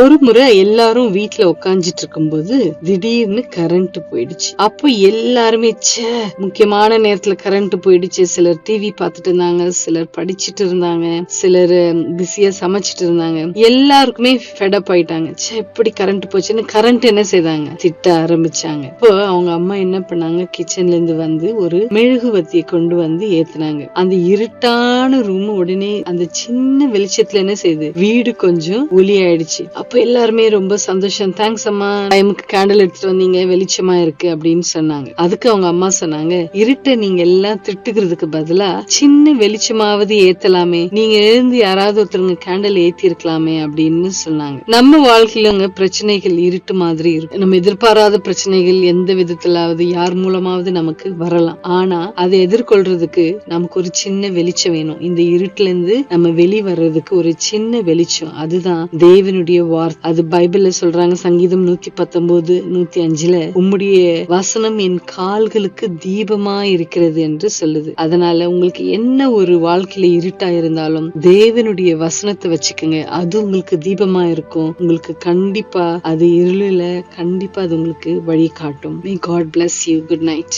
ஒரு முறை எல்லாரும் வீட்டுல உட்காந்துட்டு இருக்கும் போது திடீர்னு கரண்ட் போயிடுச்சு. அப்ப எல்லாருமே முக்கியமான நேரத்துல கரண்ட் போயிடுச்சு. சிலர் டிவி பாத்துட்டு இருந்தாங்க, சிலர் படிச்சுட்டு இருந்தாங்க, சிலர் பிஸியா சமைச்சிட்டு இருந்தாங்க. எல்லாருக்குமே ஃபெடப் ஆயிட்டாங்க. எப்படி கரண்ட் போச்சுன்னு கரண்ட் என்ன செய்தாங்க, திட்ட ஆரம்பிச்சாங்க. இப்போ அவங்க அம்மா என்ன பண்ணாங்க, கிச்சன்ல இருந்து வந்து ஒரு மெழுகுவத்தியை கொண்டு வந்து ஏத்துனாங்க. அந்த இருட்டான ரூம் உடனே அந்த சின்ன வெளிச்சத்துல என்ன செய்யுது, வீடு கொஞ்சம் ஒளி ஆயிடுச்சு. அப்ப எல்லாருமே ரொம்ப சந்தோஷம், தேங்க்ஸ் அம்மா, டைமுக்கு கேண்டில் எடுத்துட்டு வந்தீங்க, வெளிச்சமா இருக்கு அப்படின்னு சொன்னாங்க. அதுக்கு அவங்க அம்மா சொன்னாங்க, இருட்ட நீங்க எல்லாம் திட்டுக்கிறதுக்கு பதிலா சின்ன வெளிச்சமாவது ஏத்தலாமே, நீங்க எழுந்து யாராவது ஒருத்தருங்க கேண்டில் ஏத்தி இருக்கலாமே அப்படின்னு சொன்னாங்க. நம்ம வாழ்க்கையிலங்க பிரச்சனைகள் இருட்டு மாதிரி இருக்கு. நம்ம எதிர்பாராத பிரச்சனைகள் எந்த விதத்திலாவது யார் மூலமாவது நமக்கு வரலாம். ஆனா அதை எதிர்கொள்றதுக்கு நமக்கு ஒரு சின்ன வெளிச்சம் வேணும். இந்த இருட்டுல இருந்து நம்ம வெளி வர்றதுக்கு ஒரு சின்ன வெளிச்சம், அதுதான் தேவனுடைய வார்த்தை. அது பைபிள்ல சொல்றாங்க, சங்கீதம் 119:105 உம்முடைய வசனம் என் கால்களுக்கு தீபமா இருக்கிறது என்று சொல்லுது. அதனால உங்களுக்கு என்ன ஒரு வாழ்க்கையில இருட்டா இருந்தாலும் தேவனுடைய வசனத்தை வச்சுக்கோங்க, அது உங்களுக்கு தீபமா இருக்கும். உங்களுக்கு கண்டிப்பா அது இருளுல கண்டிப்பா அது உங்களுக்கு வழி காட்டும். May God bless you. Good night.